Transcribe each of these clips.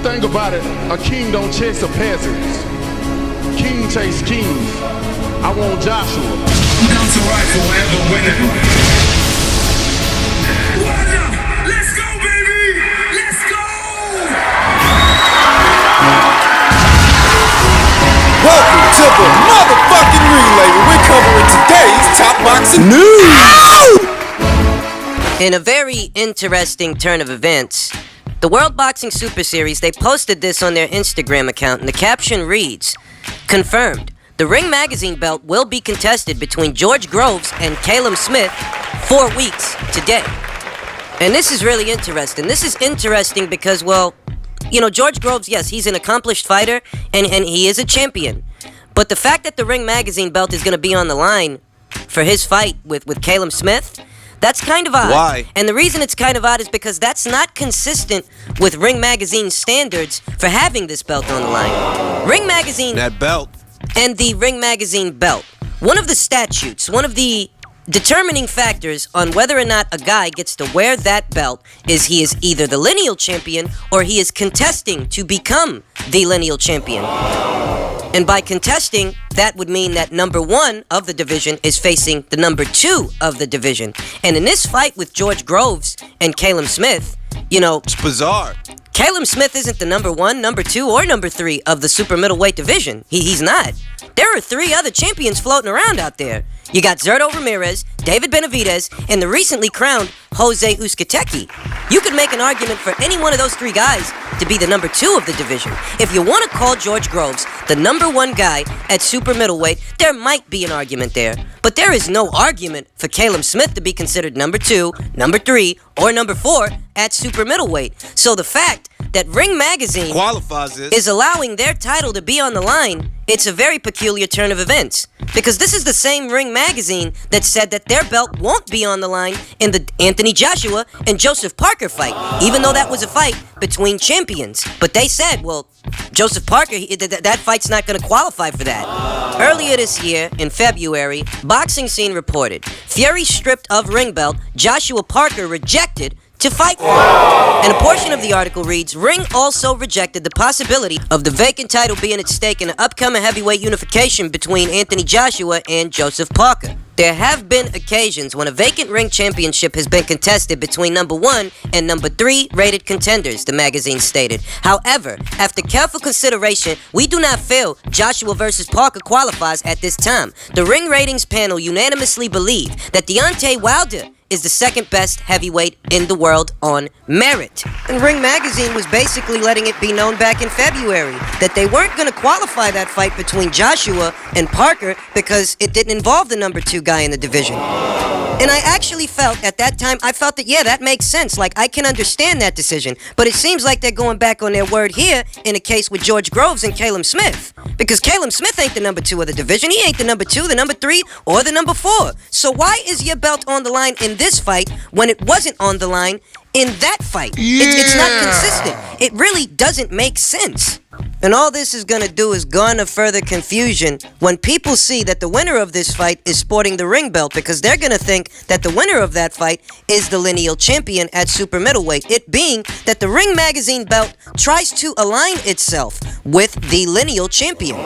thing about it, a king don't chase a peasant. King chase kings. I want Joshua. Down to right forever winning. What up? Let's go, baby! Let's go! Welcome to the motherfucking relay where we're covering today's top boxing news! In a very interesting turn of events, the World Boxing Super Series, they posted this on their Instagram account, and the caption reads, "Confirmed, the Ring Magazine belt will be contested between George Groves and Caleb Smith 4 weeks today." And this is really interesting. This is interesting because, well, you know, George Groves, yes, he's an accomplished fighter, and he is a champion. But the fact that the Ring Magazine belt is going to be on the line for his fight with Caleb Smith, that's kind of odd. Why? And the reason it's kind of odd is because that's not consistent with Ring Magazine's standards for having this belt on the line. Ring Magazine That belt. and the Ring Magazine belt, one of the statutes, one of the determining factors on whether or not a guy gets to wear that belt is he is either the lineal champion or he is contesting to become the lineal champion. And by contesting, that would mean that number 1 of the division is facing the number 2 of the division. And in this fight with George Groves and Caleb Smith, you know, It's bizarre. Caleb Smith isn't the number 1, number 2, or number 3 of the super middleweight division. He's not. There are 3 other champions floating around out there. You got Zurdo Ramirez, David Benavidez, and the recently crowned Jose Uzcategui. You could make an argument for any one of those 3 guys to be the number 2 of the division. If you want to call George Groves the number 1 guy at super middleweight, there might be an argument there. But there is no argument for Caleb Smith to be considered number 2, number 3, or number 4 at super middleweight. So the fact that Ring Magazine Qualifies this. is allowing their title to be on the line, it's a very peculiar turn of events. Because this is the same Ring Magazine that said that their belt won't be on the line in the Anthony Joshua and Joseph Parker fight, even though that was a fight between champions. But they said, well, Joseph Parker, that fight's not going to qualify for that. Earlier this year, in February, Boxing Scene reported, Fury stripped of ring belt, Joshua Parker rejected to fight for it. And a portion of the article reads, Ring also rejected the possibility of the vacant title being at stake in an upcoming heavyweight unification between Anthony Joshua and Joseph Parker. There have been occasions when a vacant ring championship has been contested between number 1 and number 3 rated contenders, the magazine stated. However, after careful consideration, we do not feel Joshua versus Parker qualifies at this time. The ring ratings panel unanimously believe that Deontay Wilder is the second best heavyweight in the world on merit. And Ring Magazine was basically letting it be known back in February that they weren't going to qualify that fight between Joshua and Parker because it didn't involve the number 2 guy in the division. And I actually felt, at that time, I felt that, yeah, that makes sense. Like, I can understand that decision. But it seems like they're going back on their word here in a case with George Groves and Caleb Smith. Because Caleb Smith ain't the number 2 of the division. He ain't the number 2, the number 3, or the number 4. So why is your belt on the line in this fight when it wasn't on the line in that fight? It's not consistent. It really doesn't make sense. And all this is going to do is garner further confusion when people see that the winner of this fight is sporting the ring belt, because they're going to think that the winner of that fight is the lineal champion at super middleweight. It being that the Ring Magazine belt tries to align itself with the lineal champion.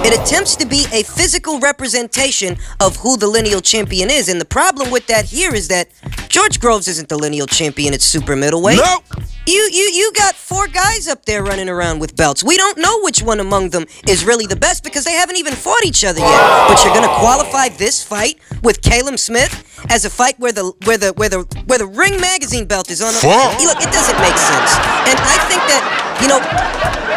It attempts to be a physical representation of who the lineal champion is. And the problem with that here is that George Groves isn't the lineal champion at super middleweight. Nope. You got 4 guys up there running around with belts. We don't know which one among them is really the best because they haven't even fought each other yet. But you're gonna qualify this fight with Caleb Smith as a fight where the Ring Magazine belt is on the Look, it doesn't make sense. And I think that, you know,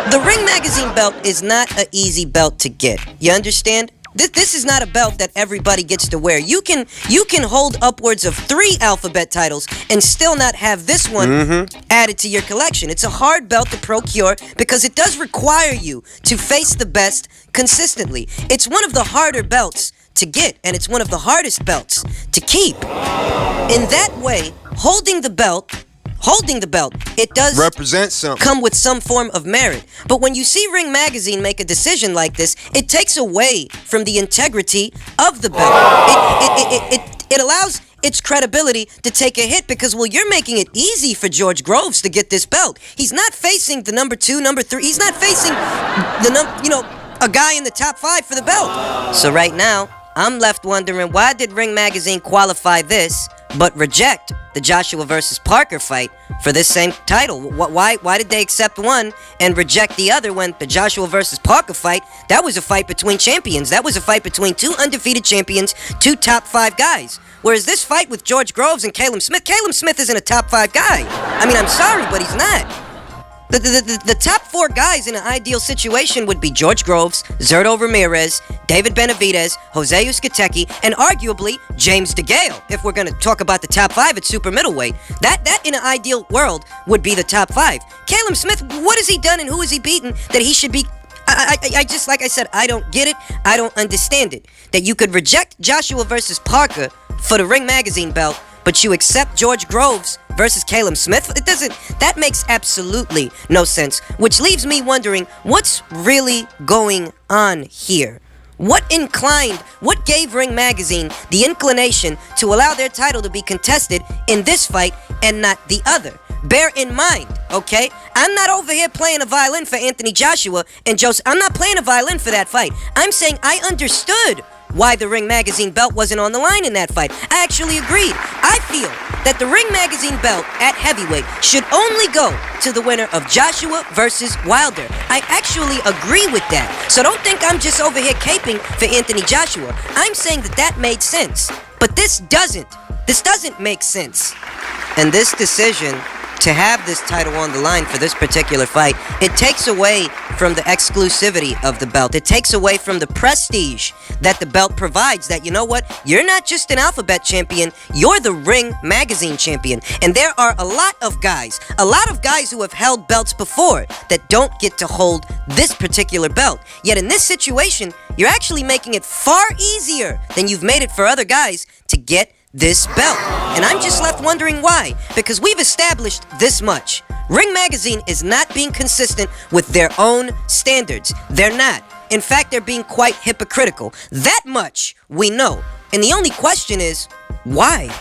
the Ring Magazine belt is not an easy belt to get. You understand? This is not a belt that everybody gets to wear. You can hold upwards of 3 alphabet titles and still not have this one added to your collection. It's a hard belt to procure because it does require you to face the best consistently. It's one of the harder belts to get, and it's one of the hardest belts to keep. In that way, holding the belt, it does Represent something. come with some form of merit. But when you see Ring Magazine make a decision like this, it takes away from the integrity of the belt. It allows its credibility to take a hit because, well, you're making it easy for George Groves to get this belt. He's not facing the number 2, number 3. He's not facing a guy in the top 5 for the belt. So right now, I'm left wondering, why did Ring Magazine qualify this but reject the Joshua versus Parker fight for this same title? Why did they accept one and reject the other when the Joshua versus Parker fight, that was a fight between champions. That was a fight between 2 undefeated champions, 2 top 5 guys. Whereas this fight with George Groves and Caleb Smith isn't a top 5 guy. I mean, I'm sorry, but he's not. The top 4 guys in an ideal situation would be George Groves, Zurdo Ramirez, David Benavidez, Jose Uzcategui, and arguably James DeGale. If we're going to talk about the top 5 at super middleweight, that in an ideal world would be the top 5. Caleb Smith, what has he done and who has he beaten that he should be? I just, like I said, I don't get it. I don't understand it. That you could reject Joshua versus Parker for the Ring Magazine belt, but you accept George Groves versus Caleb Smith? That makes absolutely no sense. Which leaves me wondering, what's really going on here? What gave Ring Magazine the inclination to allow their title to be contested in this fight and not the other? Bear in mind, okay? I'm not over here playing a violin for Anthony Joshua and Joseph. I'm not playing a violin for that fight. I'm saying I understood why the Ring Magazine belt wasn't on the line in that fight. I actually agreed. I feel that the Ring Magazine belt at heavyweight should only go to the winner of Joshua versus Wilder. I actually agree with that. So don't think I'm just over here caping for Anthony Joshua. I'm saying that made sense. But this doesn't. This doesn't make sense. And this decision to have this title on the line for this particular fight, it takes away from the exclusivity of the belt. It takes away from the prestige that the belt provides, that, you know what, you're not just an Alphabet champion, you're the Ring Magazine champion. And there are a lot of guys who have held belts before that don't get to hold this particular belt. Yet in this situation, you're actually making it far easier than you've made it for other guys to get this belt. And I'm just left wondering why. Because we've established this much. Ring Magazine is not being consistent with their own standards. They're not. In fact, they're being quite hypocritical. That much we know. And the only question is, why?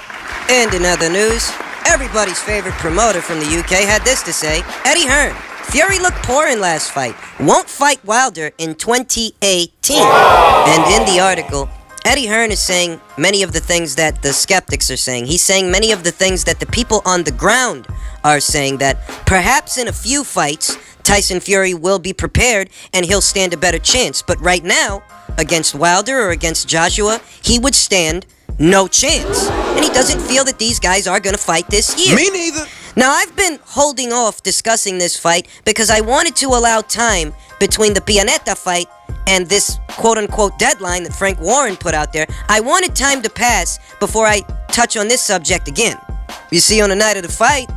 And in other news, everybody's favorite promoter from the UK had this to say. Eddie Hearn. Fury looked poor in last fight. Won't fight Wilder in 2018. And in the article, Eddie Hearn is saying many of the things that the skeptics are saying. He's saying many of the things that the people on the ground are saying, that perhaps in a few fights, Tyson Fury will be prepared and he'll stand a better chance. But right now, against Wilder or against Joshua, he would stand no chance. And he doesn't feel that these guys are going to fight this year. Me neither. Now, I've been holding off discussing this fight because I wanted to allow time between the Pianeta fight and this quote-unquote deadline that Frank Warren put out there. I wanted time to pass before I touch on this subject again. You see, on the night of the fight,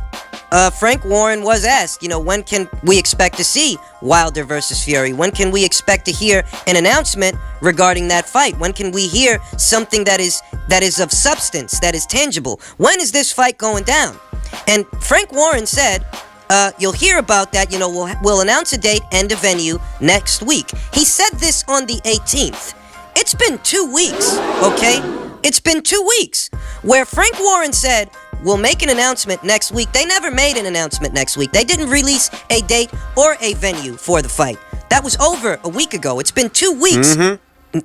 Frank Warren was asked, when can we expect to see Wilder versus Fury? When can we expect to hear an announcement regarding that fight? When can we hear something that is of substance, that is tangible? When is this fight going down? And Frank Warren said, you'll hear about that, we'll announce a date and a venue next week. He said this on the 18th. It's been 2 weeks, okay? It's been 2 weeks where Frank Warren said, we'll make an announcement next week. They never made an announcement next week. They didn't release a date or a venue for the fight. That was over a week ago. It's been 2 weeks.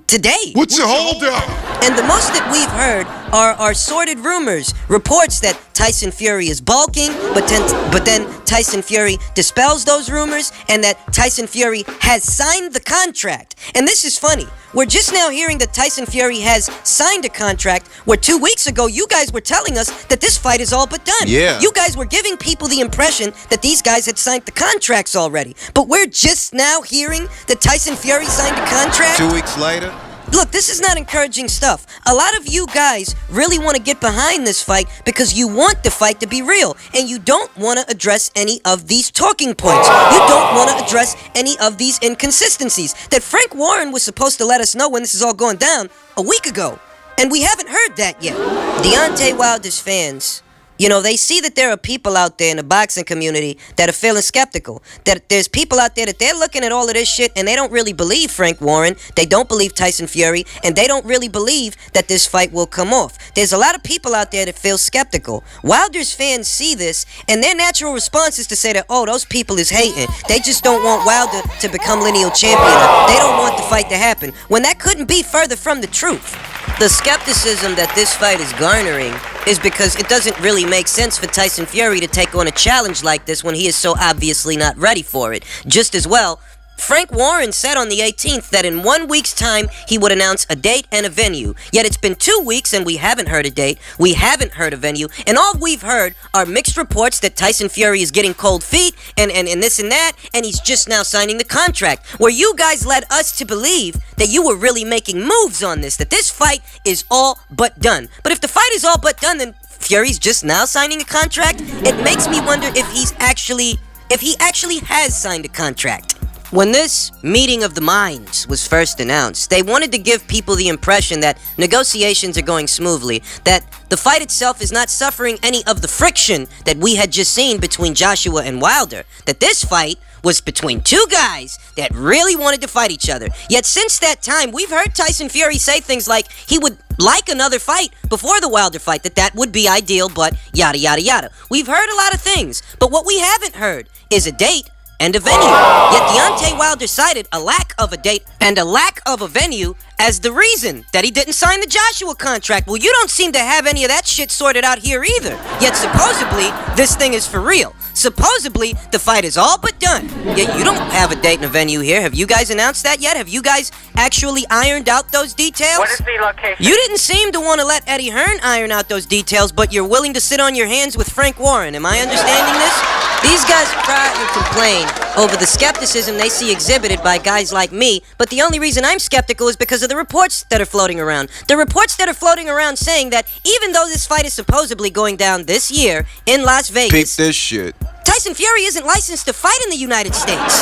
Today. What's your hold up? And the most that we've heard are sordid rumors, reports that Tyson Fury is bulking, but then Tyson Fury dispels those rumors, and that Tyson Fury has signed the contract. And this is funny. We're just now hearing that Tyson Fury has signed a contract where 2 weeks ago you guys were telling us that this fight is all but done. Yeah. You guys were giving people the impression that these guys had signed the contracts already. But we're just now hearing that Tyson Fury signed a contract. 2 weeks later. Look, this is not encouraging stuff. A lot of you guys really want to get behind this fight because you want the fight to be real, and you don't want to address any of these talking points. You don't want to address any of these inconsistencies that Frank Warren was supposed to let us know when this is all going down a week ago, and we haven't heard that yet. Deontay Wilder's fans, You know, they see that there are people out there in the boxing community that are feeling skeptical. That there's people out there that they're looking at all of this shit and they don't really believe Frank Warren. They don't believe Tyson Fury. And they don't really believe that this fight will come off. There's a lot of people out there that feel skeptical. Wilder's fans see this and their natural response is to say that, oh, those people is hating. They just don't want Wilder to become lineal champion. They don't want the fight to happen. When that couldn't be further from the truth. The skepticism that this fight is garnering is because it doesn't really make sense for Tyson Fury to take on a challenge like this when he is so obviously not ready for it. Just as well, Frank Warren said on the 18th that in 1 week's time he would announce a date and a venue. Yet it's been 2 weeks and we haven't heard a date, we haven't heard a venue, and all we've heard are mixed reports that Tyson Fury is getting cold feet and this and that, and he's just now signing the contract. Where you guys led us to believe that you were really making moves on this, that this fight is all but done. But if the fight is all but done, then Fury's just now signing a contract? It makes me wonder if he actually has signed a contract. When this meeting of the minds was first announced, they wanted to give people the impression that negotiations are going smoothly, that the fight itself is not suffering any of the friction that we had just seen between Joshua and Wilder, that this fight was between two guys that really wanted to fight each other. Yet since that time, we've heard Tyson Fury say things like he would like another fight before the Wilder fight, that would be ideal, but yada yada yada. We've heard a lot of things, but what we haven't heard is a date and a venue. Yet Deontay Wilder cited a lack of a date and a lack of a venue as the reason that he didn't sign the Joshua contract. Well, you don't seem to have any of that shit sorted out here either. Yet supposedly, this thing is for real. Supposedly, the fight is all but done. Yet you don't have a date and a venue here. Have you guys announced that yet? Have you guys actually ironed out those details? What is the location? You didn't seem to want to let Eddie Hearn iron out those details, but you're willing to sit on your hands with Frank Warren. Am I understanding this? These guys cry and complain over the skepticism they see exhibited by guys like me, but the only reason I'm skeptical is because of the reports that are floating around. The reports that are floating around saying that even though this fight is supposedly going down this year in Las Vegas, Pick this shit. Tyson Fury isn't licensed to fight in the United States.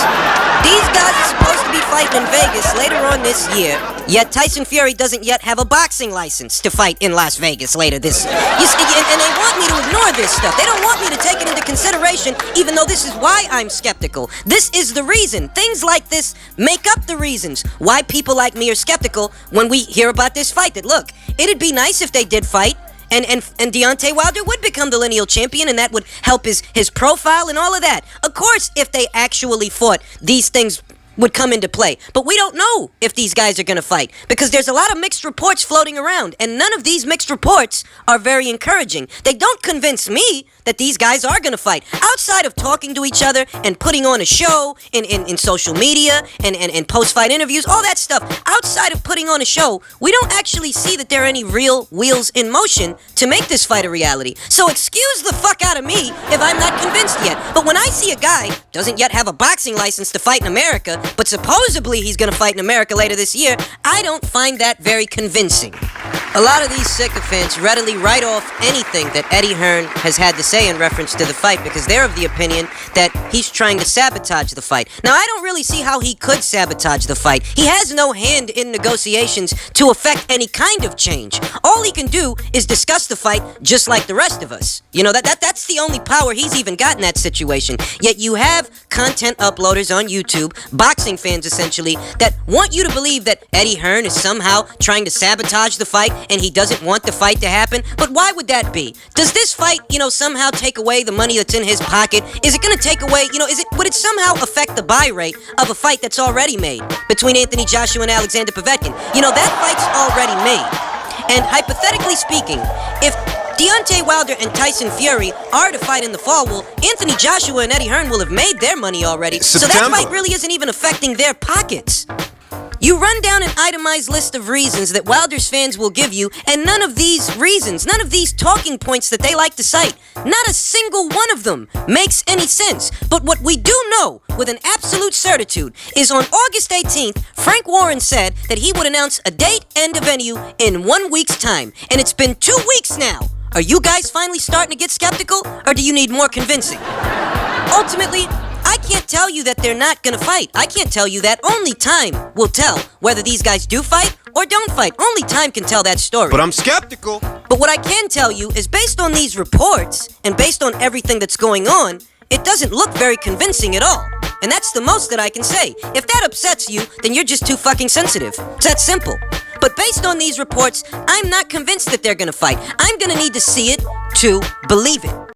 These guys are supposed to be fighting in Vegas later on this year, yet Tyson Fury doesn't yet have a boxing license to fight in Las Vegas later this year. And they want me to ignore this stuff. They don't want me to take it into consideration, even though this is why I'm skeptical. This is the reason. Things like this make up the reasons why people like me are skeptical when we hear about this fight. That, look, it'd be nice if they did fight, and Deontay Wilder would become the lineal champion, and that would help his profile and all of that. Of course, if they actually fought, these things would come into play. But we don't know if these guys are going to fight because there's a lot of mixed reports floating around, and none of these mixed reports are very encouraging. They don't convince me that these guys are going to fight. Outside of talking to each other and putting on a show in social media and post-fight interviews, all that stuff, outside of putting on a show, we don't actually see that there are any real wheels in motion to make this fight a reality. So excuse the fuck out of me if I'm not convinced yet. But when I see a guy doesn't yet have a boxing license to fight in America, but supposedly he's gonna fight in America later this year, I don't find that very convincing. A lot of these sycophants readily write off anything that Eddie Hearn has had to say in reference to the fight because they're of the opinion that he's trying to sabotage the fight. Now, I don't really see how he could sabotage the fight. He has no hand in negotiations to affect any kind of change. All he can do is discuss the fight just like the rest of us. You know, that's the only power he's even got in that situation. Yet you have content uploaders on YouTube, boxing fans essentially, that want you to believe that Eddie Hearn is somehow trying to sabotage the fight and he doesn't want the fight to happen. But why would that be? Does this fight, somehow take away the money that's in his pocket? Is it going to take away, would it somehow affect the buy rate of a fight that's already made between Anthony Joshua and Alexander Povetkin? That fight's already made. And hypothetically speaking, if Deontay Wilder and Tyson Fury are to fight in the fall, well, Anthony Joshua and Eddie Hearn will have made their money already. September. So that fight really isn't even affecting their pockets. You run down an itemized list of reasons that Wilder's fans will give you, and none of these reasons, none of these talking points that they like to cite, not a single one of them makes any sense. But what we do know with an absolute certitude is on August 18th, Frank Warren said that he would announce a date and a venue in 1 week's time. And it's been 2 weeks now. Are you guys finally starting to get skeptical, or do you need more convincing? Ultimately, I can't tell you that they're not gonna fight. I can't tell you that. Only time will tell whether these guys do fight or don't fight. Only time can tell that story. But I'm skeptical. But what I can tell you is based on these reports, and based on everything that's going on, it doesn't look very convincing at all. And that's the most that I can say. If that upsets you, then you're just too fucking sensitive. It's that simple. But based on these reports, I'm not convinced that they're gonna fight. I'm gonna need to see it to believe it.